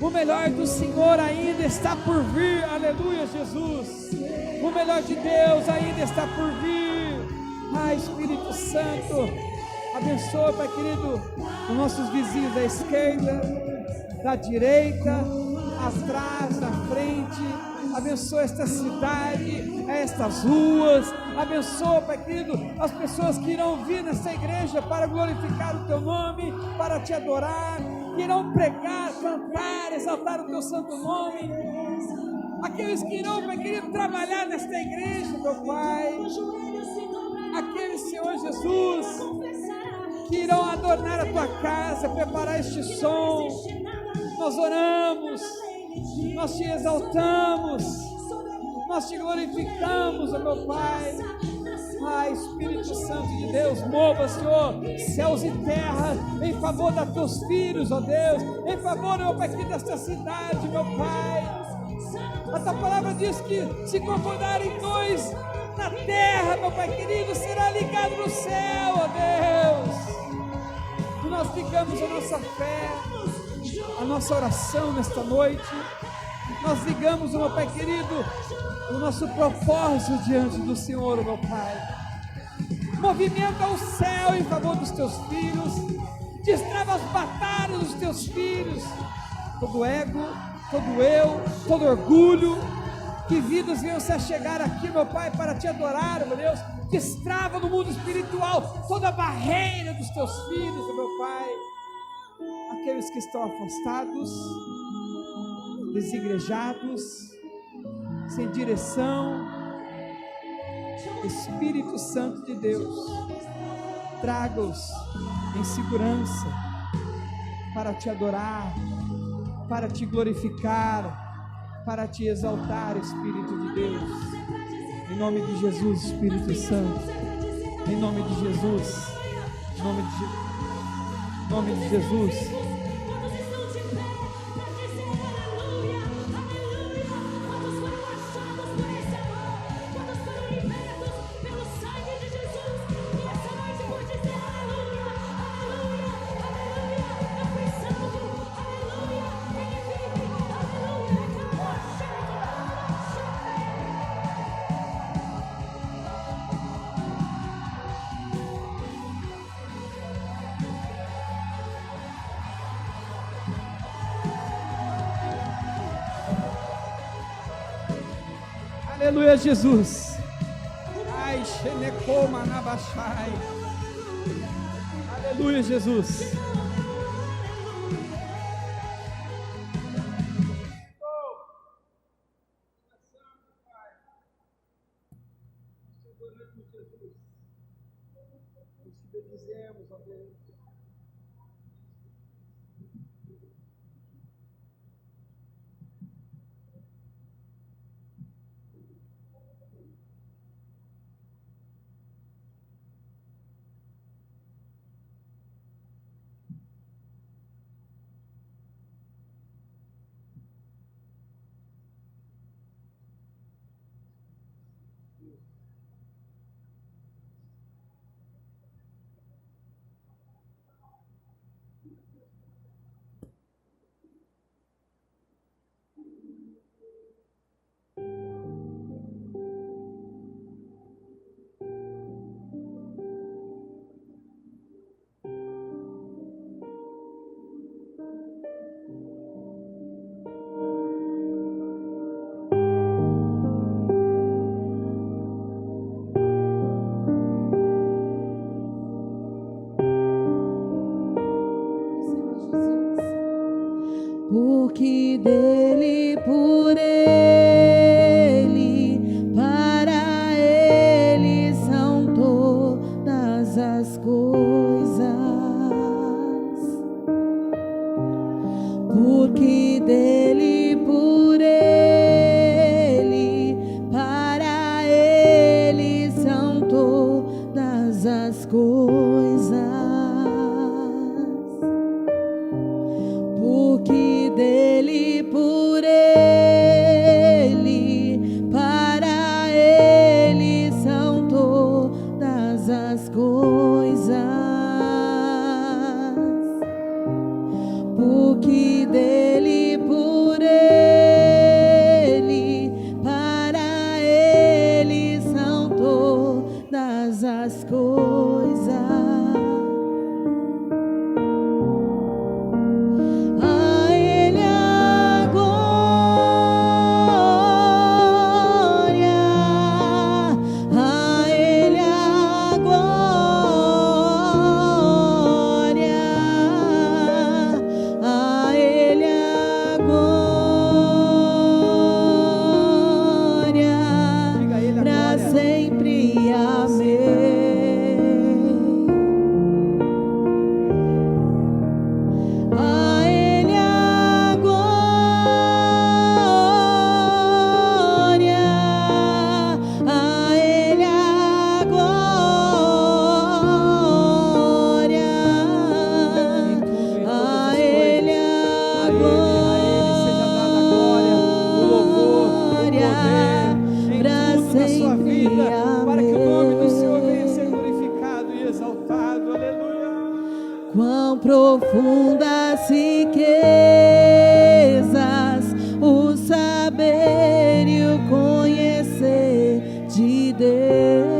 O melhor do Senhor ainda está por vir, aleluia, Jesus. O melhor de Deus ainda está por vir. Espírito Santo, abençoa, Pai querido, os nossos vizinhos da esquerda, da direita, atrás, na frente. Abençoa esta cidade, estas ruas. Abençoa, Pai querido, as pessoas que irão vir nessa igreja para glorificar o Teu nome, para Te adorar, que irão pregar, cantar, exaltar o Teu santo nome. Aqueles que irão, Pai querido, trabalhar nesta igreja, meu Pai. Aqueles, Senhor Jesus, que irão adornar a Tua casa, preparar este som. Nós oramos, nós Te exaltamos, nós Te glorificamos, ó meu Pai. Espírito Santo de Deus, mova, Senhor, céus e terra, em favor dos Teus filhos, ó Deus, em favor, meu Pai, aqui desta cidade, meu Pai. A Tua palavra diz que se concordarem dois na terra, meu Pai querido, será ligado no céu, ó Deus. E nós ligamos a nossa fé, a nossa oração nesta noite. Nós ligamos, meu Pai querido, o nosso propósito diante do Senhor, meu Pai. Movimenta o céu em favor dos Teus filhos, destrava as batalhas dos Teus filhos, todo ego, todo eu, todo orgulho, que vidas venham se chegar aqui, meu Pai, para Te adorar, meu Deus. Destrava no mundo espiritual toda a barreira dos Teus filhos, meu Pai. Aqueles que estão afastados, desigrejados, sem direção. Espírito Santo de Deus, traga-os em segurança para Te adorar, para Te glorificar, para Te exaltar, Espírito de Deus. Em nome de Jesus, Espírito Santo, em nome de Jesus, em nome de Jesus. Aleluia, Jesus. Ai, xenecoma na baixai. Aleluia, Jesus. porque dele, por ele, para ele são todas as coisas. Porque dele, por ele, para ele são todas as coisas. Porque dele, por ele, para ele são todas as coisas. Porque dele, por ele, para ele são todas as coisas. A ele a glória, a ele a glória, a ele a glória, Diga a ele a para glória. sempre. Amém. A ele a glória, a ele a glória, Em tudo, em todas a as ele coisas. a A ele seja dada a glória, o louvor, o poder, em pra tudo na sua sempre. vida, para que o nome do Senhor Amém. venha a ser glorificado e exaltado. Aleluia. Quão profundas riquezas o saber e o conhecer de Deus.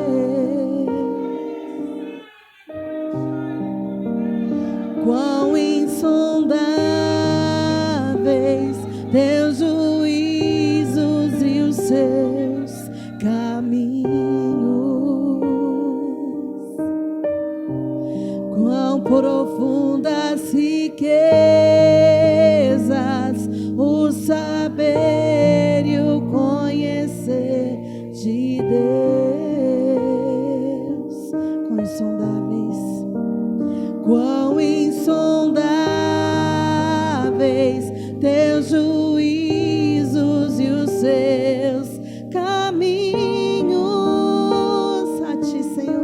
Quão insondáveis teus juízos e os seus caminhos. Quão profundas riquezas o saber e o conhecer de Deus. Quão insondáveis, quão insondáveis teus juízos e os seus caminhos. A ti, Senhor.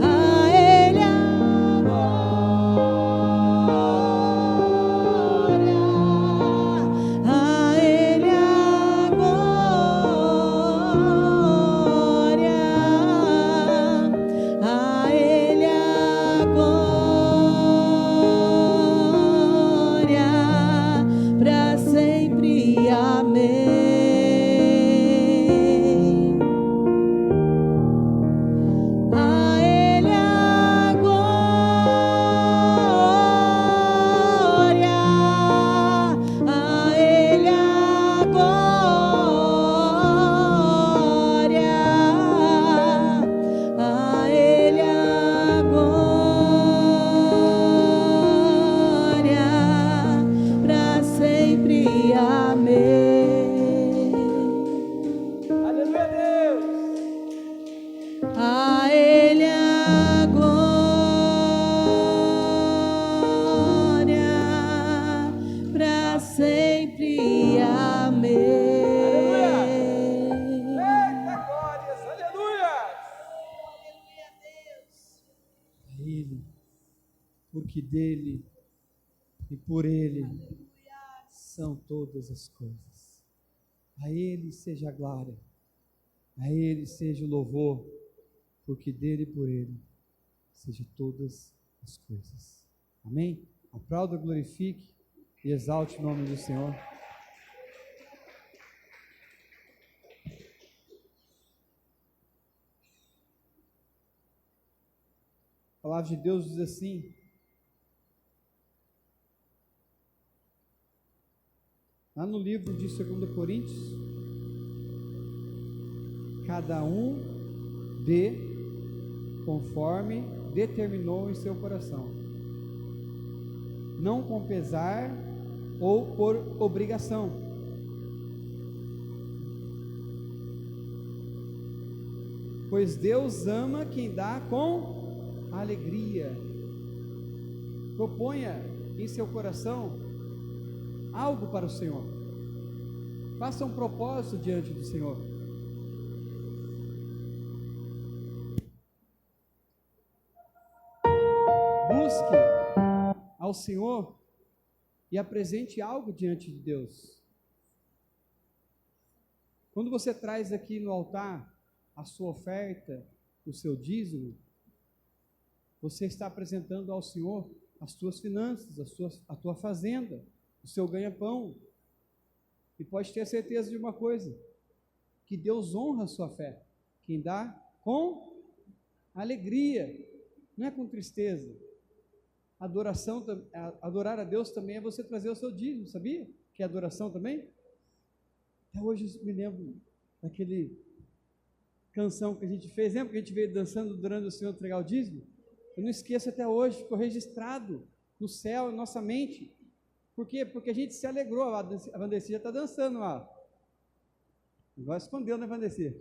A ele a glória, a ele a glória, a ele a glória, para sempre. Amém. A ele a glória, a ele a glória, a ele a glória, para sempre. Amém. Aleluia, Deus. A ele a glória, para sempre. Amém. Eita glórias, aleluia. A ele, porque dele e por ele são todas as coisas. A ele seja a glória, a ele seja o louvor, porque dele e por ele seja todas as coisas. Amém? Aplauda, glorifique e exalte o nome do Senhor. A palavra de Deus diz assim: lá no livro de 2 Coríntios, cada um dê conforme determinou em seu coração, não com pesar ou por obrigação. Pois Deus ama quem dá com alegria. Proponha em seu coração algo para o Senhor. Faça um propósito diante do Senhor. Busque ao Senhor e apresente algo diante de Deus. Quando você traz aqui no altar a sua oferta, o seu dízimo, você está apresentando ao Senhor as suas finanças, a tua fazenda, o seu ganha-pão. E pode ter certeza de uma coisa, que Deus honra a sua fé. Quem dá com alegria, não é com tristeza. Adorar a Deus também é você trazer o seu dízimo, sabia? Que é adoração também. Até hoje eu me lembro daquele canção que a gente fez, lembra que a gente veio dançando durante o Senhor entregar o dízimo? Eu não esqueço até hoje, ficou registrado no céu, na nossa mente. Por quê? Porque a gente se alegrou. A Vandeci já está dançando lá. Agora escondeu, né, Vandeci?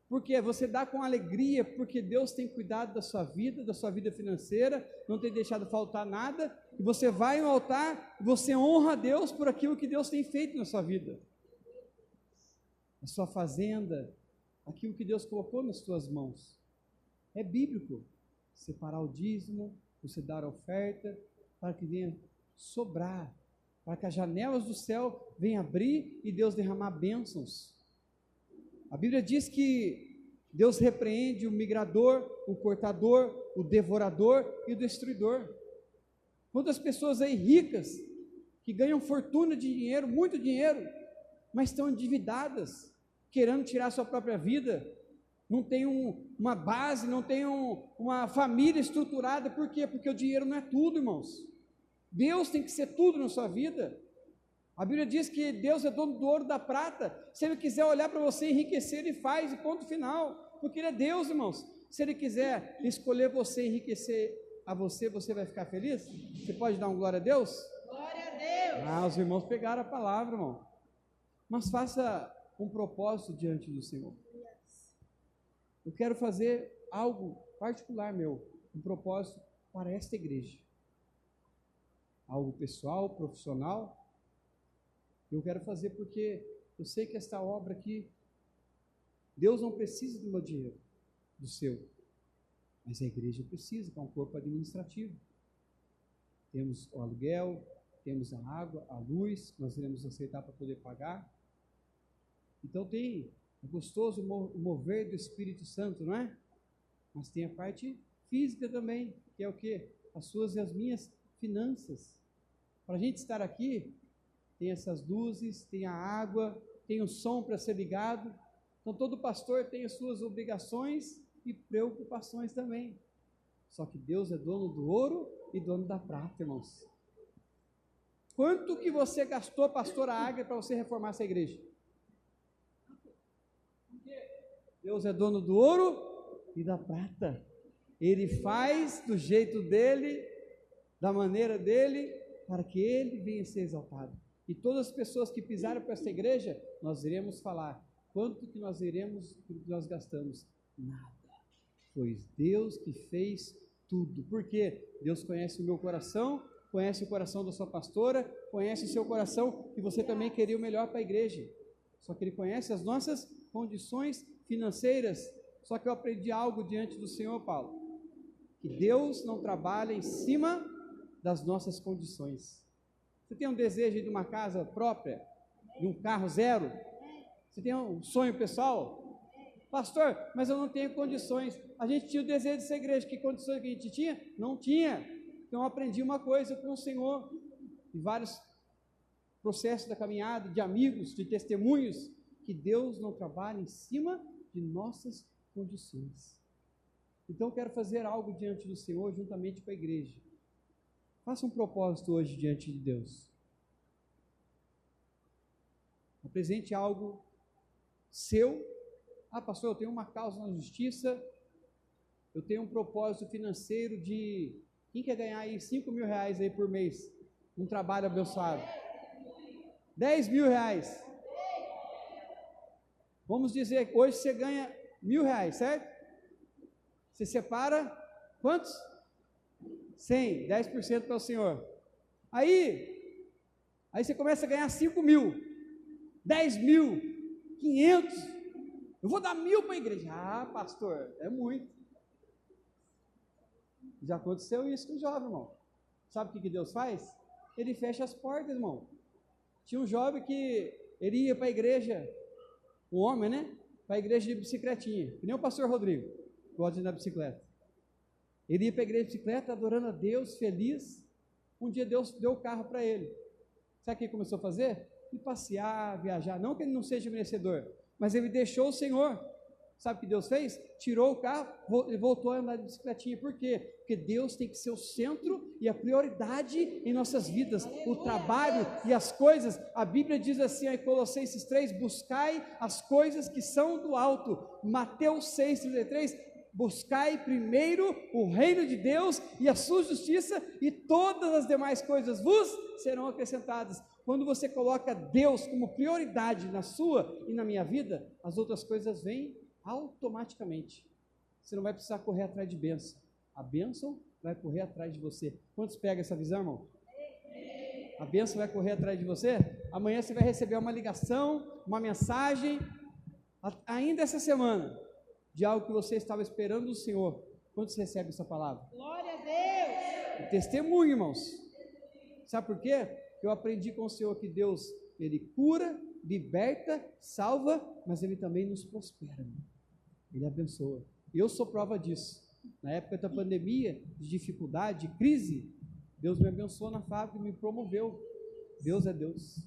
Porque você dá com alegria, porque Deus tem cuidado da sua vida financeira, não tem deixado faltar nada, e você vai ao altar, você honra a Deus por aquilo que Deus tem feito na sua vida. A sua fazenda, aquilo que Deus colocou nas suas mãos. É bíblico, separar o dízimo, você dar a oferta, para que venha sobrar, para que as janelas do céu venham abrir e Deus derramar bênçãos. A Bíblia diz que Deus repreende o migrador, o cortador, o devorador e o destruidor. Quantas pessoas aí ricas, que ganham fortuna de dinheiro, muito dinheiro, mas estão endividadas, querendo tirar a sua própria vida, não tem uma base, não tem uma família estruturada. Por quê? Porque o dinheiro não é tudo, irmãos. Deus tem que ser tudo na sua vida. A Bíblia diz que Deus é dono do ouro e da prata. Se Ele quiser olhar para você e enriquecer, Ele faz, e ponto final. Porque Ele é Deus, irmãos. Se Ele quiser escolher você e enriquecer a você, você vai ficar feliz? Você pode dar um glória a Deus? Glória a Deus! Ah, os irmãos pegaram a palavra, irmão. Mas faça um propósito diante do Senhor. Eu quero fazer algo particular meu, um propósito para esta igreja. Algo pessoal, profissional. Eu quero fazer porque eu sei que esta obra aqui, Deus não precisa do meu dinheiro, do seu, mas a igreja precisa, que é um corpo administrativo. Temos o aluguel, temos a água, a luz, nós iremos aceitar para poder pagar. Então é gostoso o mover do Espírito Santo, não é? Mas tem a parte física também, que é o quê? As suas e as minhas finanças. Para a gente estar aqui, tem essas luzes, tem a água, tem o som para ser ligado. Então todo pastor tem as suas obrigações e preocupações também. Só que Deus é dono do ouro e dono da prata, irmãos. Quanto que você gastou, pastora Águia, para você reformar essa igreja? Deus é dono do ouro e da prata. Ele faz do jeito dele, da maneira dele, para que ele venha ser exaltado. E todas as pessoas que pisaram para esta igreja, nós iremos falar, quanto que nós gastamos? Nada. Foi Deus que fez tudo. Por quê? Deus conhece o meu coração, conhece o coração da sua pastora, conhece o seu coração, e você também queria o melhor para a igreja. Só que Ele conhece as nossas condições financeiras. Só que eu aprendi algo diante do Senhor, Paulo, que Deus não trabalha em cima das nossas condições. Você tem um desejo de uma casa própria, de um carro zero? Você tem um sonho pessoal? Pastor, mas eu não tenho condições. A gente tinha o desejo de ser igreja. Que condições que a gente tinha? Não tinha. Então eu aprendi uma coisa com o Senhor, em vários processos da caminhada, de amigos, de testemunhos, que Deus não trabalha em cima de nossas condições. Então eu quero fazer algo diante do Senhor, juntamente com a igreja. Faça um propósito hoje diante de Deus. Apresente algo seu. Ah, pastor, eu tenho uma causa na justiça, eu tenho um propósito financeiro de Quem quer ganhar aí 5 mil reais aí por mês? Um trabalho abençoado. 10 mil reais. Vamos dizer que hoje você ganha 1.000 reais, certo? Você separa quantos? 100, 10% para o senhor. Aí você começa a ganhar 5 mil, 10 mil, 500. Eu vou dar 1.000 para a igreja. Ah, pastor, é muito. Já aconteceu isso com o jovem, irmão. Sabe o que Deus faz? Ele fecha as portas, irmão. Tinha um jovem que ele ia para a igreja, um homem, né? Para a igreja de bicicletinha, que nem o pastor Rodrigo, gosta de ir na bicicleta. Ele ia para a igreja de bicicleta, adorando a Deus, feliz. Um dia Deus deu o carro para ele. Sabe o que ele começou a fazer? Ir passear, viajar. Não que ele não seja merecedor, mas ele deixou o Senhor. Sabe o que Deus fez? Tirou o carro e voltou a andar de bicicletinha. Por quê? Porque Deus tem que ser o centro e a prioridade em nossas vidas. O trabalho e as coisas. A Bíblia diz assim em Colossenses 3, buscai as coisas que são do alto. Mateus 6,33, buscai primeiro o reino de Deus e a sua justiça, e todas as demais coisas vos serão acrescentadas. Quando você coloca Deus como prioridade na sua e na minha vida, as outras coisas vêm automaticamente. Você não vai precisar correr atrás de bênção. A bênção vai correr atrás de você. Quantos pegam essa visão, irmão? A bênção vai correr atrás de você? Amanhã você vai receber uma ligação, uma mensagem, ainda essa semana, de algo que você estava esperando do Senhor. Quantos recebem essa palavra? Glória a Deus! Testemunho, irmãos. Sabe por quê? Eu aprendi com o Senhor que Deus, Ele cura, liberta, salva, mas Ele também nos prospera. Ele abençoa. E eu sou prova disso. Na época da pandemia, de dificuldade, de crise, Deus me abençoou na fábrica e me promoveu. Deus é Deus.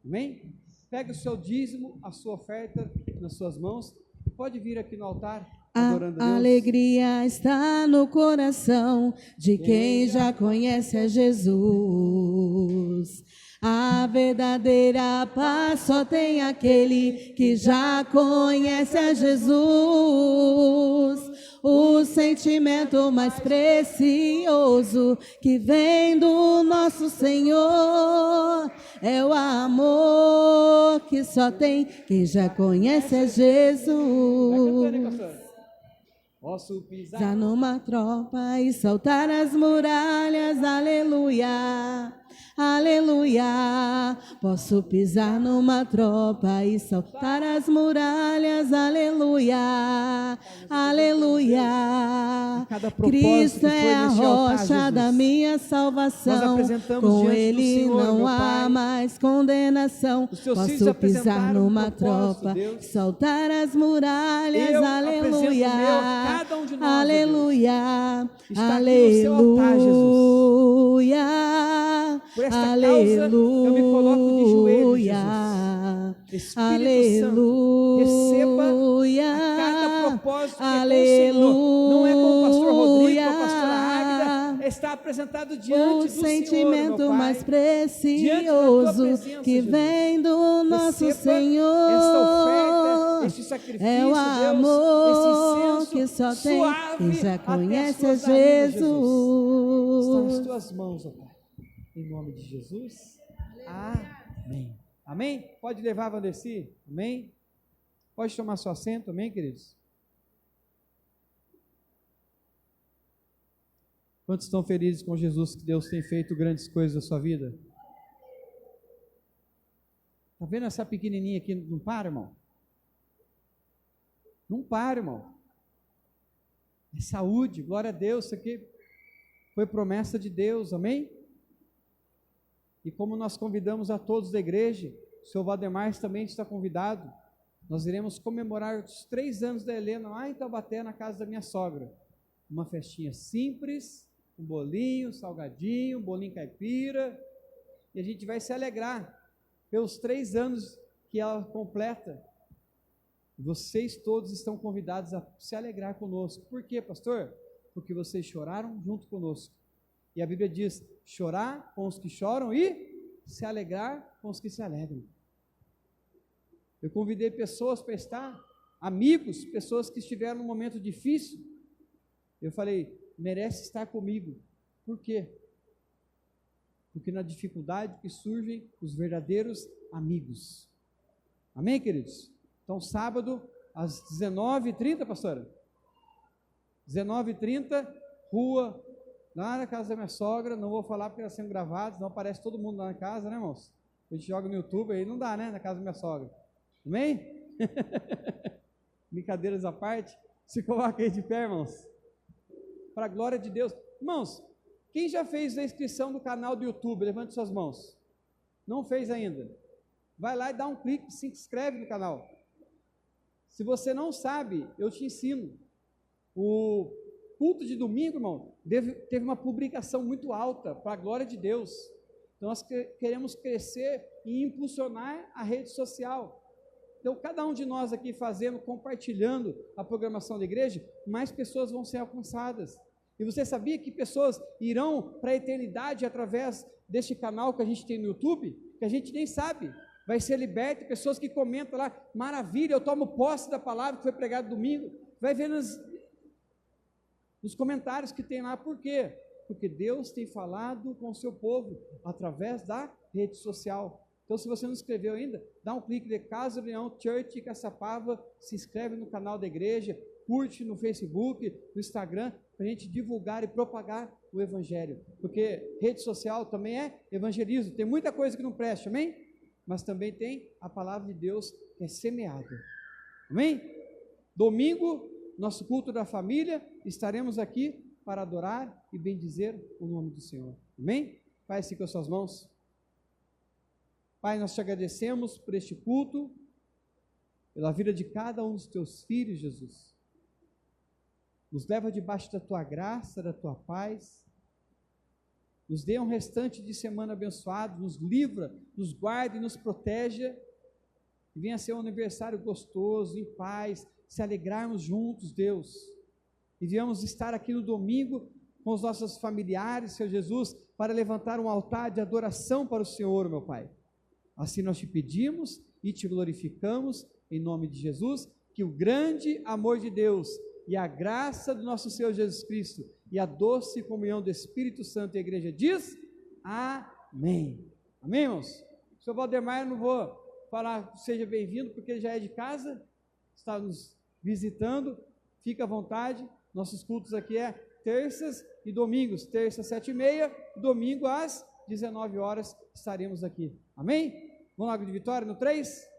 Amém? Pega o seu dízimo, a sua oferta nas suas mãos, e pode vir aqui no altar, adorando a Deus. A alegria está no coração de quem já conhece a Jesus. A verdadeira paz só tem aquele que já conhece a Jesus. O sentimento mais precioso que vem do nosso Senhor é o amor que só tem quem já conhece a Jesus. Posso pisar Já numa tropa e saltar as muralhas, aleluia, aleluia. Posso pisar numa tropa e saltar as muralhas, aleluia, aleluia. Cristo é a rocha da minha salvação, com Ele não há mais condenação. Posso pisar numa tropa, saltar as muralhas, aleluia. Cada um de nós, aleluia, está aqui no seu altar, Jesus. aleluia, Por esta aleluia, causa, eu me coloco de joelhos, Jesus. Espírito Santo, receba a cada propósito que é com o Senhor. Não é com o pastor Rodrigo, com a pastora Águida, está apresentado diante do Senhor, sentimento meu Pai, mais precioso que vem do nosso Senhor. Esta oferta, este sacrifício, é o amor Deus, esse incenso que só tem suave quem já até conhece a as suas narinas, Jesus. Está nas tuas mãos, ó Pai. Em nome de Jesus. Amém. Amém? Pode levar, Vandeci. Amém? Pode tomar seu assento. Amém, queridos? Quantos estão felizes com Jesus, que Deus tem feito grandes coisas na sua vida? Está vendo essa pequenininha aqui? Não para, irmão? Não para, irmão. É saúde, glória a Deus. Isso aqui foi promessa de Deus, amém? E como nós convidamos a todos da igreja, o seu Valdemar também está convidado. Nós iremos comemorar os 3 anos da Helena lá em Taubaté, na casa da minha sogra. Uma festinha simples, um bolinho, salgadinho, um bolinho caipira, e a gente vai se alegrar pelos 3 anos que ela completa. Vocês todos estão convidados a se alegrar conosco. Por quê, pastor? Porque vocês choraram junto conosco. E a Bíblia diz, chorar com os que choram e se alegrar com os que se alegram. Eu convidei pessoas para estar, amigos, pessoas que estiveram num momento difícil. Eu falei, merece estar comigo. Por quê? Porque na dificuldade que surgem os verdadeiros amigos. Amém, queridos? Então, sábado, às 19h30, pastora? 19h30, rua, lá na casa da minha sogra. Não vou falar porque está sendo gravado, senão aparece todo mundo lá na casa, né, irmãos? A gente joga no YouTube, aí não dá, né, na casa da minha sogra. Amém? Brincadeiras à parte, se coloca aí de pé, irmãos. Para a glória de Deus. Irmãos, quem já fez a inscrição do canal do YouTube? Levante suas mãos. Não fez ainda? Vai lá e dá um clique, se inscreve no canal. Se você não sabe, eu te ensino. O culto de domingo, irmão, teve uma publicação muito alta, para a glória de Deus. Então nós queremos crescer e impulsionar a rede social. Então cada um de nós aqui fazendo, compartilhando a programação da igreja, mais pessoas vão ser alcançadas. E você sabia que pessoas irão para a eternidade através deste canal que a gente tem no YouTube, que a gente nem sabe, vai ser liberto, pessoas que comentam lá, maravilha, eu tomo posse da palavra que foi pregada domingo, vai ver nos comentários que tem lá, por quê? Porque Deus tem falado com o seu povo, através da rede social. Então se você não se inscreveu ainda, dá um clique de Casa Leão Church Caçapava, se inscreve no canal da igreja, curte no Facebook, no Instagram, para a gente divulgar e propagar o Evangelho, porque rede social também é evangelismo, tem muita coisa que não presta, amém? Mas também tem a palavra de Deus que é semeada, amém? Domingo, nosso culto da família, estaremos aqui para adorar e bendizer o nome do Senhor, amém? Pai, assim com as suas mãos. Pai, nós te agradecemos por este culto, pela vida de cada um dos teus filhos, Jesus. Nos leva debaixo da tua graça, da tua paz, nos dê um restante de semana abençoado, nos livra, nos guarde e nos proteja, e venha ser um aniversário gostoso, em paz, se alegrarmos juntos, Deus, e viemos estar aqui no domingo com os nossos familiares, Senhor Jesus, para levantar um altar de adoração para o Senhor, meu Pai. Assim nós te pedimos e te glorificamos, em nome de Jesus, que o grande amor de Deus e a graça do nosso Senhor Jesus Cristo e a doce comunhão do Espírito Santo e a igreja diz, amém. Amém, irmãos? O senhor Valdemar, eu não vou falar seja bem-vindo, porque ele já é de casa, está nos visitando, fica à vontade, nossos cultos aqui é terças e domingos, terça às 7h30, domingo às 19 horas estaremos aqui, amém? Vamos lá de vitória no 3?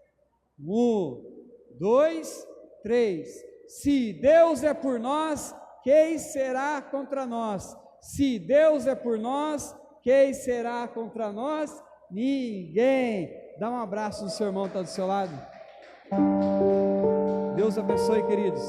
1, 2, 3. Se Deus é por nós, quem será contra nós? Se Deus é por nós, quem será contra nós? Ninguém. Dá um abraço no seu irmão que está do seu lado. Deus abençoe, queridos.